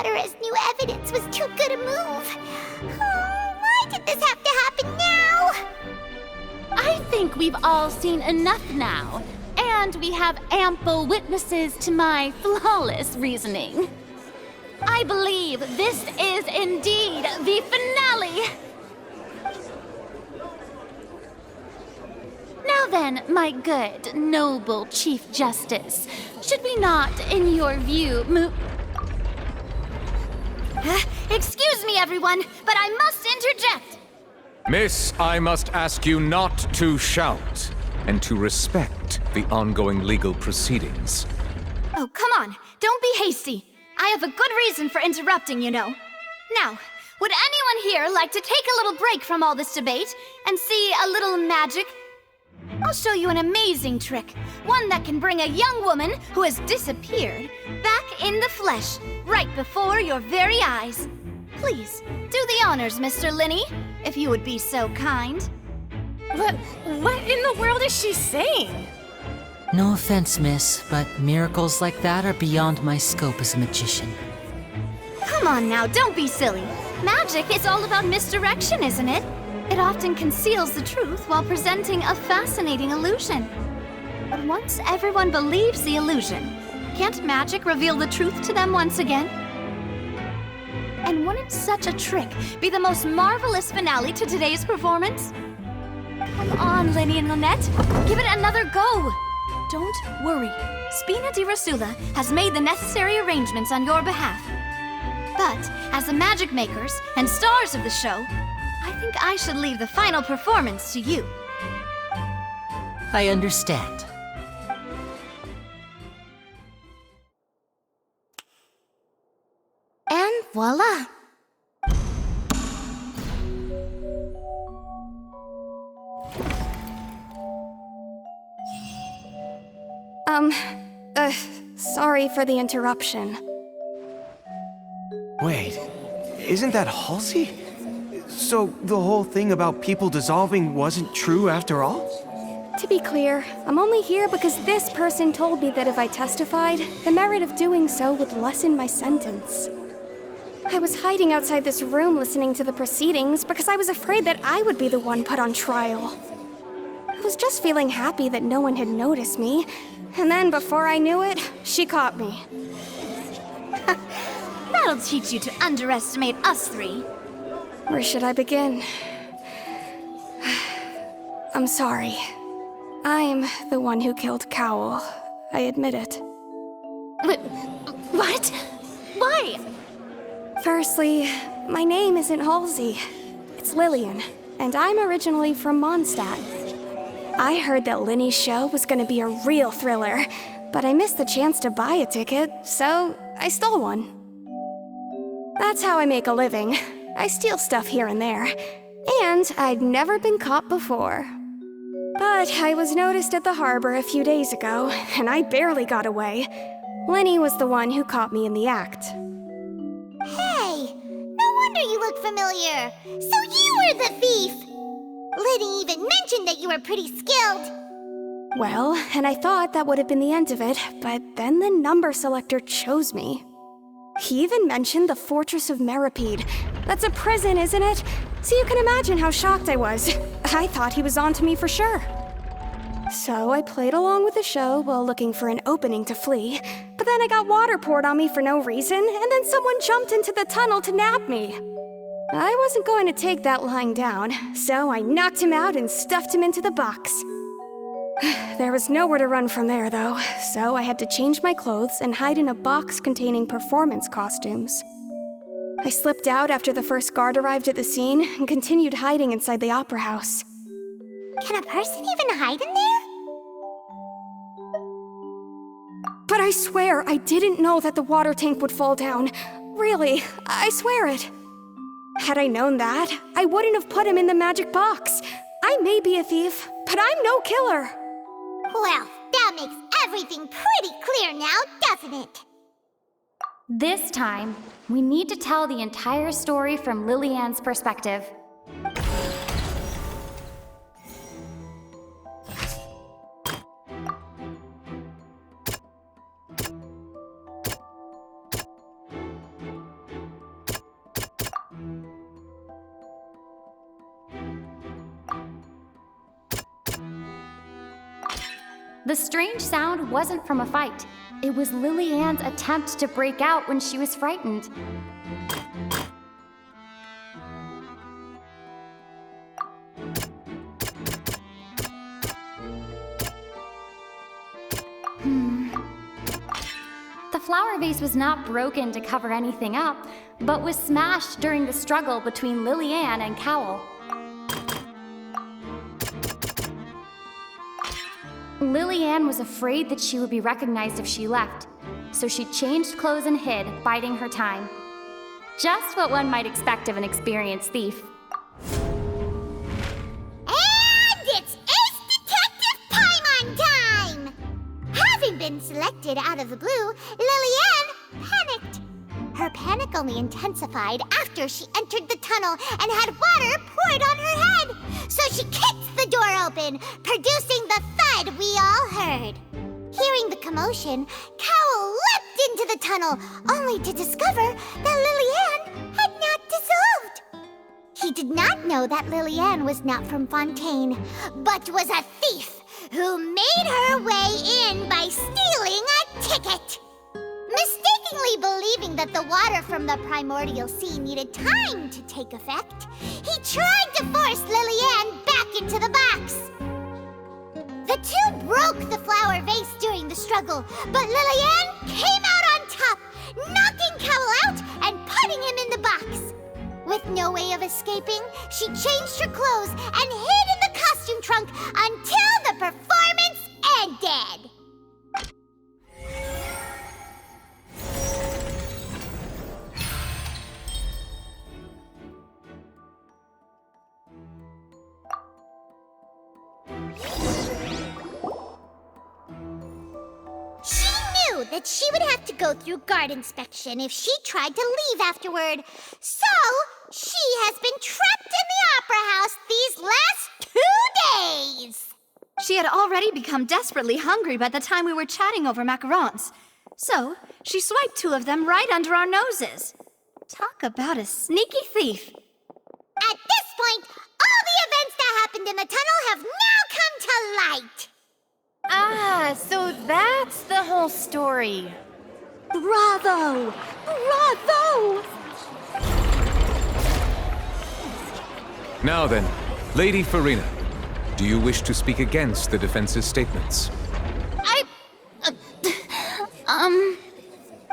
daughter as new evidence was too good a move. Oh, why did this have to happen now? I think we've all seen enough now, and we have ample witnesses to my flawless reasoning. I believe this is indeed the finale! Now then, my good, noble Chief Justice, should we not, in your view, Excuse me, everyone, but I must interject! Miss, I must ask you not to shout, and to respect the ongoing legal proceedings. Oh, come on, don't be hasty. I have a good reason for interrupting, you know. Now, would anyone here like to take a little break from all this debate and see a little magic? I'll show you an amazing trick, one that can bring a young woman who has disappeared back in the flesh, right before your very eyes. Please, do the honors, Mr. Linney, if you would be so kind. What in the world is she saying? No offense, miss, but miracles like that are beyond my scope as a magician. Come on now, don't be silly. Magic is all about misdirection, isn't it? It often conceals the truth while presenting a fascinating illusion. But once everyone believes the illusion, can't magic reveal the truth to them once again? And wouldn't such a trick be the most marvelous finale to today's performance? Come on, Lenny and Lynette, give it another go. Don't worry, Spina di Rasula has made the necessary arrangements on your behalf. But as the magic makers and stars of the show, I think I should leave the final performance to you. I understand. And voila! Sorry for the interruption. Wait, isn't that Halsey? So the whole thing about people dissolving wasn't true after all? To be clear, I'm only here because this person told me that if I testified, the merit of doing so would lessen my sentence. I was hiding outside this room listening to the proceedings because I was afraid that I would be the one put on trial. I was just feeling happy that no one had noticed me, and then before I knew it, she caught me. That'll teach you to underestimate us three. Where should I begin? I'm sorry. I'm the one who killed Cowell. I admit it. What? Why? Firstly, my name isn't Halsey. It's Lillian, and I'm originally from Mondstadt. I heard that Linny's show was gonna be a real thriller, but I missed the chance to buy a ticket, so I stole one. That's how I make a living. I steal stuff here and there, and I'd never been caught before. But I was noticed at the harbor a few days ago, and I barely got away. Linny was the one who caught me in the act. Hey, no wonder you look familiar. So you were the thief. Liddy even mentioned that you were pretty skilled. Well, and I thought that would have been the end of it, but then the number selector chose me. He even mentioned the Fortress of Meripede. That's a prison, isn't it? So you can imagine how shocked I was. I thought he was onto me for sure. So I played along with the show while looking for an opening to flee, but then I got water poured on me for no reason, and then someone jumped into the tunnel to nab me. I wasn't going to take that lying down, so I knocked him out and stuffed him into the box. There was nowhere to run from there, though, so I had to change my clothes and hide in a box containing performance costumes. I slipped out after the first guard arrived at the scene and continued hiding inside the opera house. Can a person even hide in there? But I swear I didn't know that the water tank would fall down. Really, I swear it. Had I known that, I wouldn't have put him in the magic box. I may be a thief, but I'm no killer. Well, that makes everything pretty clear now, doesn't it? This time, we need to tell the entire story from Lillian's perspective. The strange sound wasn't from a fight. It was Lily-Ann's attempt to break out when she was frightened. The flower vase was not broken to cover anything up, but was smashed during the struggle between Lily-Ann and Cowell. Lily-Ann was afraid that she would be recognized if she left, so she changed clothes and hid, biding her time. Just what one might expect of an experienced thief. And it's Ace Detective Paimon time! Having been selected out of the blue, Lily-Ann panicked. Her panic only intensified after she entered the tunnel and had water poured on her head. So she kicked the door open, producing the thud we all heard. Hearing the commotion, Cowell leapt into the tunnel, only to discover that Lily-Ann had not dissolved. He did not know that Lily-Ann was not from Fontaine, but was a thief who made her way in by stealing a ticket. Mistakenly believing that the water from the primordial sea needed time to take effect, he tried to force Lily-Ann back into the box. The two broke the flower vase during the struggle, but Lily-Ann came out on top, knocking Cowell out and putting him in the box. With no way of escaping, she changed her clothes and hid in the costume trunk until the performance ended. That she would have to go through guard inspection if she tried to leave afterward. So, she has been trapped in the Opera House these last 2 days. She had already become desperately hungry by the time we were chatting over macarons. So, she swiped 2 of them right under our noses. Talk about a sneaky thief. At this point, all the events that happened in the tunnel have now come to light. Ah, so that's the whole story. Bravo! Bravo! Now then, Lady Farina, do you wish to speak against the defense's statements?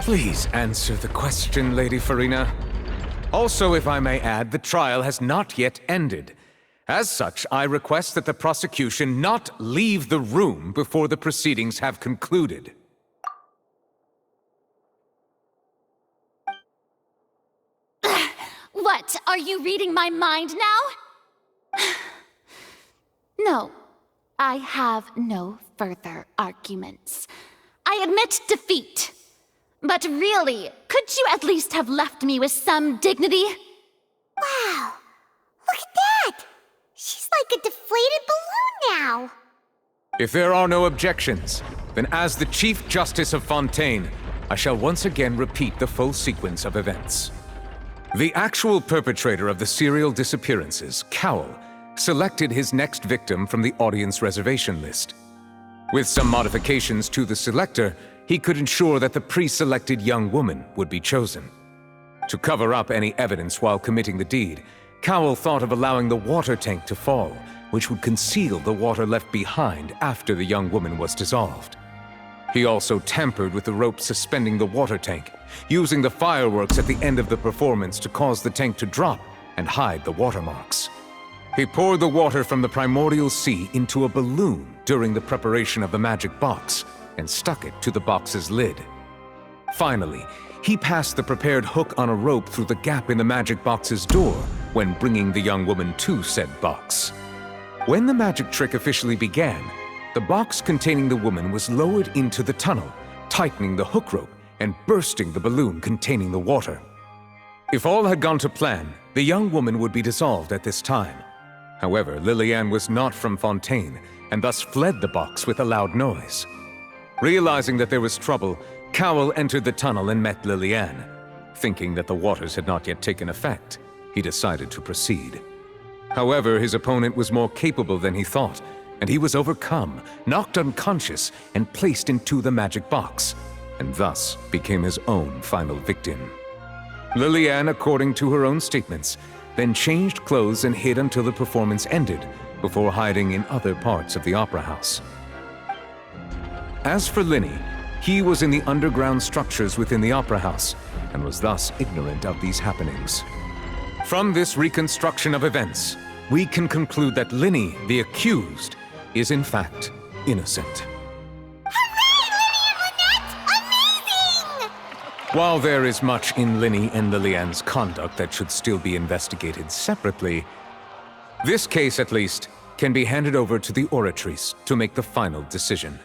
Please answer the question, Lady Farina. Also, if I may add, the trial has not yet ended. As such, I request that the prosecution not leave the room before the proceedings have concluded. What? Are you reading my mind now? No, I have no further arguments. I admit defeat. But really, could you at least have left me with some dignity? Wow, look at that! She's like a deflated balloon now. If there are no objections, then as the Chief Justice of Fontaine, I shall once again repeat the full sequence of events. The actual perpetrator of the serial disappearances, Cowell, selected his next victim from the audience reservation list. With some modifications to the selector, he could ensure that the pre-selected young woman would be chosen. To cover up any evidence while committing the deed, Cowell thought of allowing the water tank to fall, which would conceal the water left behind after the young woman was dissolved. He also tampered with the rope suspending the water tank, using the fireworks at the end of the performance to cause the tank to drop and hide the watermarks. He poured the water from the primordial sea into a balloon during the preparation of the magic box and stuck it to the box's lid. Finally, he passed the prepared hook on a rope through the gap in the magic box's door when bringing the young woman to said box. When the magic trick officially began, the box containing the woman was lowered into the tunnel, tightening the hook rope and bursting the balloon containing the water. If all had gone to plan, the young woman would be dissolved at this time. However, Lily-Ann was not from Fontaine and thus fled the box with a loud noise. Realizing that there was trouble, Cowell entered the tunnel and met Lily-Ann. Thinking that the waters had not yet taken effect, he decided to proceed. However, his opponent was more capable than he thought, and he was overcome, knocked unconscious, and placed into the magic box, and thus became his own final victim. Liliane, according to her own statements, then changed clothes and hid until the performance ended, before hiding in other parts of the opera house. As for Linny, he was in the underground structures within the opera house, and was thus ignorant of these happenings. From this reconstruction of events, we can conclude that Linny, the accused, is in fact innocent. While there is much in Linny and Liliane's conduct that should still be investigated separately, this case, at least, can be handed over to the Oratrice to make the final decision.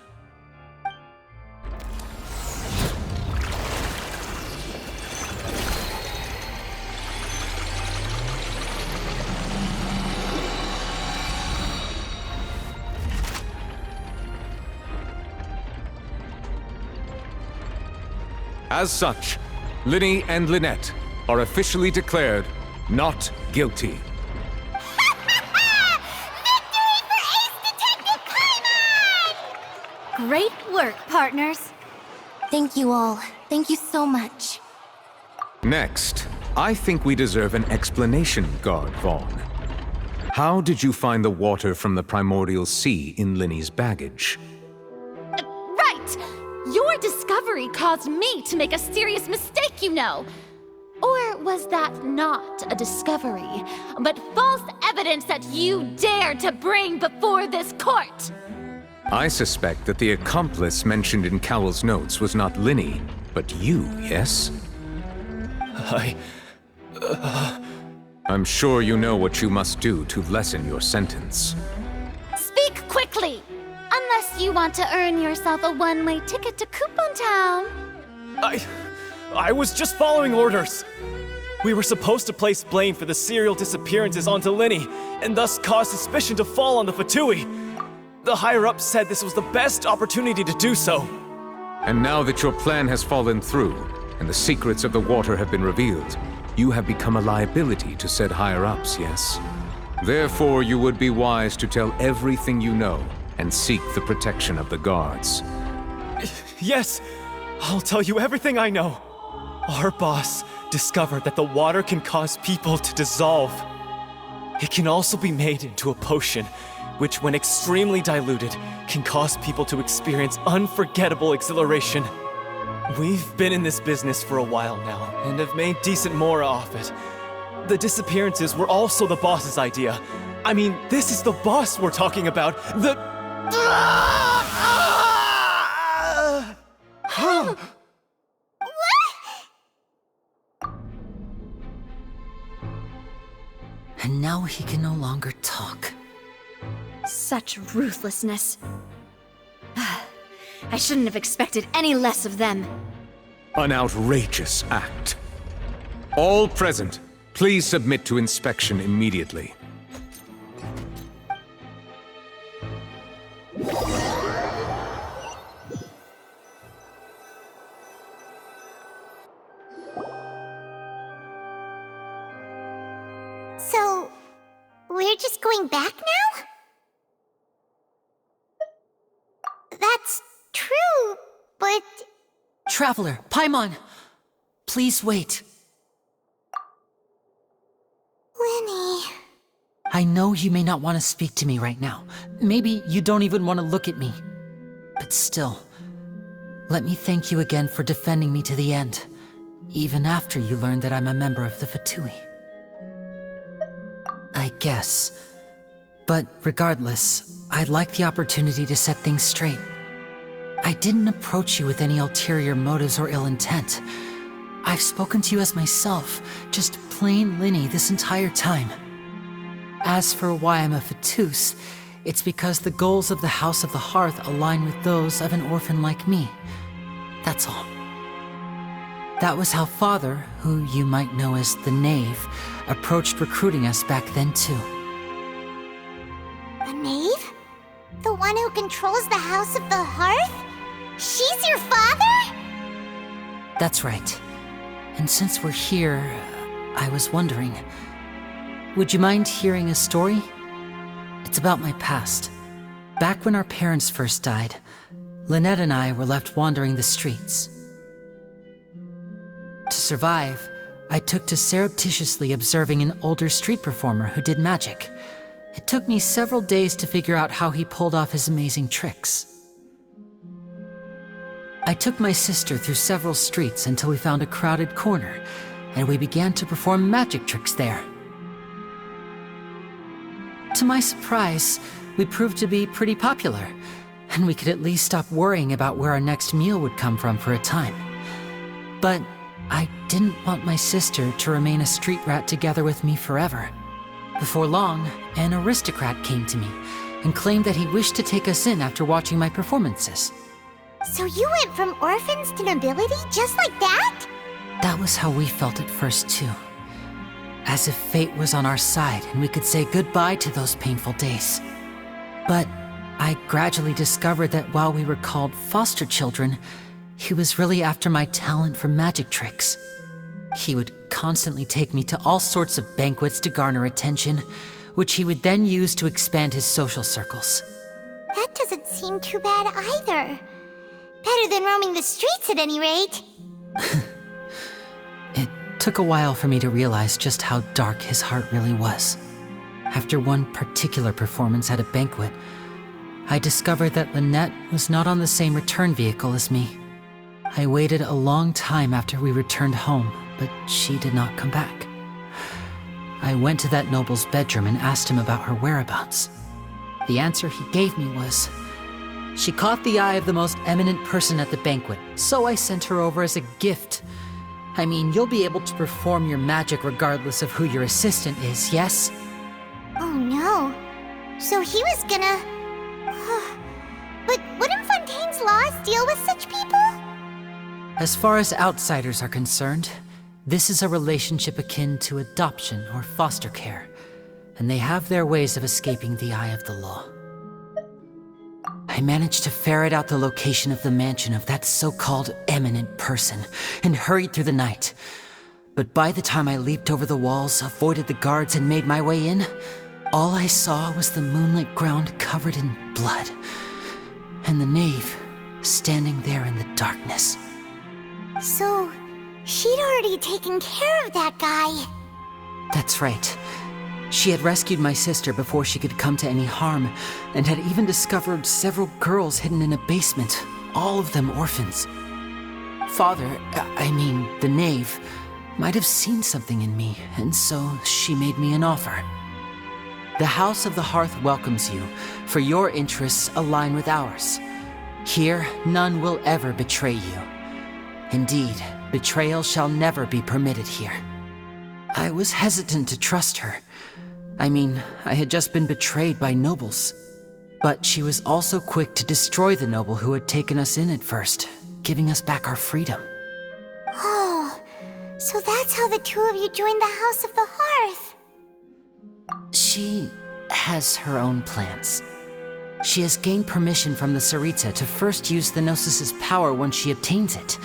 As such, Linny and Lynette are officially declared not guilty. Great work, partners. Thank you all. Thank you so much. Next, I think we deserve an explanation, Guard Vaughn. How did you find the water from the primordial sea in Linny's baggage? Right! Your discovery caused me to make a serious mistake, you know. Or was that not a discovery, but false evidence that you dared to bring before this court? I suspect that the accomplice mentioned in Cowell's notes was not Linny, but you, yes? I'm sure you know what you must do to lessen your sentence. Speak quickly! Unless you want to earn yourself a one-way ticket to Coupon Town. I was just following orders. We were supposed to place blame for the serial disappearances onto Linny, and thus cause suspicion to fall on the Fatui. The higher-ups said this was the best opportunity to do so. And now that your plan has fallen through, and the secrets of the water have been revealed, you have become a liability to said higher-ups, yes? Therefore, you would be wise to tell everything you know, and seek the protection of the guards. Yes, I'll tell you everything I know. Our boss discovered that the water can cause people to dissolve. It can also be made into a potion, which when extremely diluted, can cause people to experience unforgettable exhilaration. We've been in this business for a while now, and have made decent mora off it. The disappearances were also the boss's idea. I mean, this is the boss we're talking about. And now he can no longer talk. Such ruthlessness. I shouldn't have expected any less of them. An outrageous act. All present, please submit to inspection immediately. So, we're just going back now? That's true, but... Traveler, Paimon! Please wait. Linny... I know you may not want to speak to me right now. Maybe you don't even want to look at me. But still, let me thank you again for defending me to the end, even after you learned that I'm a member of the Fatui. I guess. But regardless, I'd like the opportunity to set things straight. I didn't approach you with any ulterior motives or ill intent. I've spoken to you as myself, just plain Linny this entire time. As for why I'm a Fatus, it's because the goals of the House of the Hearth align with those of an orphan like me. That's all. That was how Father, who you might know as the Knave, approached recruiting us back then too. The Knave? The one who controls the House of the Hearth? She's your father? That's right. And since we're here, I was wondering, would you mind hearing a story? It's about my past. Back when our parents first died, Lynette and I were left wandering the streets. To survive, I took to surreptitiously observing an older street performer who did magic. It took me several days to figure out how he pulled off his amazing tricks. I took my sister through several streets until we found a crowded corner, and we began to perform magic tricks there. To my surprise, we proved to be pretty popular, and we could at least stop worrying about where our next meal would come from for a time. But I didn't want my sister to remain a street rat together with me forever. Before long, an aristocrat came to me and claimed that he wished to take us in after watching my performances. So you went from orphans to nobility just like that? That was how we felt at first, too. As if fate was on our side and we could say goodbye to those painful days. But I gradually discovered that while we were called foster children, he was really after my talent for magic tricks. He would constantly take me to all sorts of banquets to garner attention, which he would then use to expand his social circles. That doesn't seem too bad either. Better than roaming the streets at any rate. It took a while for me to realize just how dark his heart really was. After one particular performance at a banquet, I discovered that Lynette was not on the same return vehicle as me. I waited a long time after we returned home, but she did not come back. I went to that noble's bedroom and asked him about her whereabouts. The answer he gave me was, she caught the eye of the most eminent person at the banquet, so I sent her over as a gift. I mean, you'll be able to perform your magic regardless of who your assistant is, yes? Oh no. So he was gonna... But wouldn't Fontaine's laws deal with such people? As far as outsiders are concerned, this is a relationship akin to adoption or foster care, and they have their ways of escaping the eye of the law. I managed to ferret out the location of the mansion of that so-called eminent person and hurried through the night. But by the time I leaped over the walls, avoided the guards, and made my way in, all I saw was the moonlit ground covered in blood, and the knave standing there in the darkness. So, she'd already taken care of that guy. That's right. She had rescued my sister before she could come to any harm, and had even discovered several girls hidden in a basement, all of them orphans. Father, the knave, might have seen something in me, and so she made me an offer. The House of the Hearth welcomes you, for your interests align with ours. Here, none will ever betray you. Indeed, betrayal shall never be permitted here. I was hesitant to trust her. I had just been betrayed by nobles. But she was also quick to destroy the noble who had taken us in at first, giving us back our freedom. Oh, so that's how the two of you joined the House of the Hearth. She has her own plans. She has gained permission from the Tsaritsa to first use the Gnosis' power once she obtains it.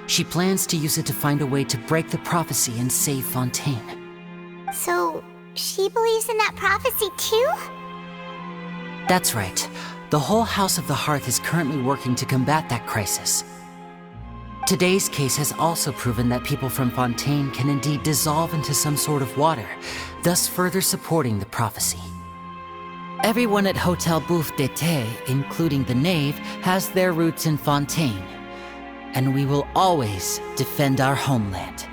She plans to use it to find a way to break the prophecy and save Fontaine. So, she believes in that prophecy too? That's right. The whole House of the Hearth is currently working to combat that crisis. Today's case has also proven that people from Fontaine can indeed dissolve into some sort of water, thus further supporting the prophecy. Everyone at Hotel Bouffe d'été, including the knave, has their roots in Fontaine. And we will always defend our homeland.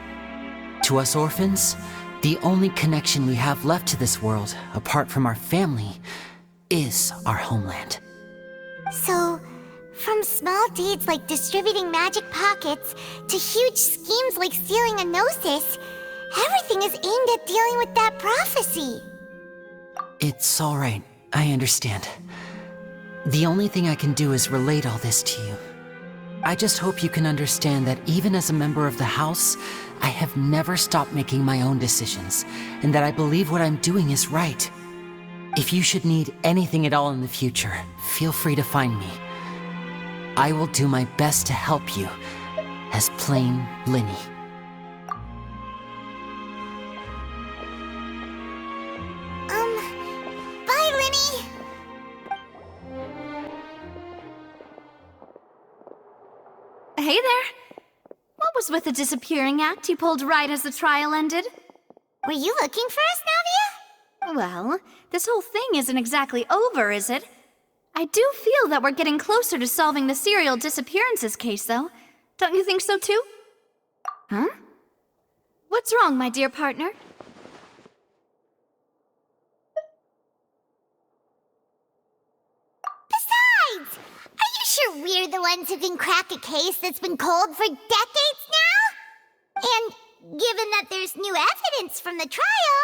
To us orphans, the only connection we have left to this world, apart from our family, is our homeland. So, from small deeds like distributing magic pockets to huge schemes like stealing a Gnosis, everything is aimed at dealing with that prophecy. It's all right. I understand. The only thing I can do is relate all this to you. I just hope you can understand that even as a member of the House, I have never stopped making my own decisions, and that I believe what I'm doing is right. If you should need anything at all in the future, feel free to find me. I will do my best to help you, as plain Linny. Bye, Linny! hey there. What was with the disappearing act you pulled right as the trial ended? Were you looking for us, Navia? Well, this whole thing isn't exactly over, is it? I do feel that we're getting closer to solving the serial disappearances case, though. Don't you think so, too? Huh? What's wrong, my dear partner? Besides, are you sure we're the ones who can crack a case that's been cold for decades now? And given that there's new evidence from the trial,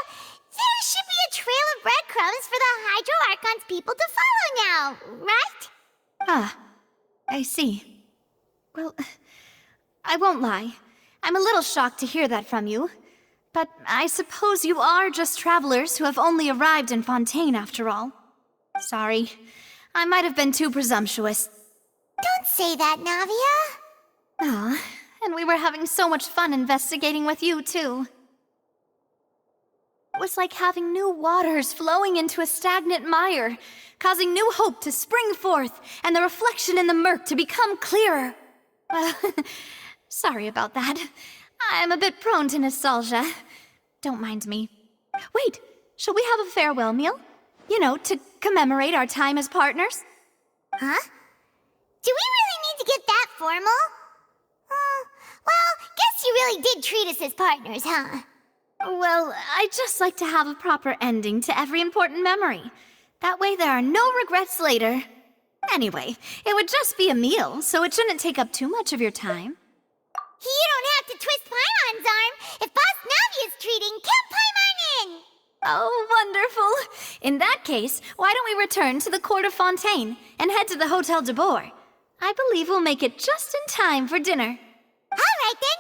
there should be a trail of breadcrumbs for the Hydro Archon's people to follow now, right? Ah, I see. Well, I won't lie. I'm a little shocked to hear that from you. But I suppose you are just travelers who have only arrived in Fontaine after all. Sorry. I might have been too presumptuous. Don't say that, Navia. Ah, and we were having so much fun investigating with you, too. It was like having new waters flowing into a stagnant mire, causing new hope to spring forth, and the reflection in the murk to become clearer. Well, sorry about that. I'm a bit prone to nostalgia. Don't mind me. Wait, shall we have a farewell meal? You know, to commemorate our time as partners? Huh? Do we really need to get that formal? Well, guess you really did treat us as partners, huh? Well, I'd just like to have a proper ending to every important memory. That way there are no regrets later. Anyway, it would just be a meal, so it shouldn't take up too much of your time. You don't have to twist Paimon's arm. If Boss Navia's treating, count Paimon in! Oh, wonderful. In that case, why don't we return to the court of Fontaine and head to the Hotel de Boer? I believe we'll make it just in time for dinner. All right, then.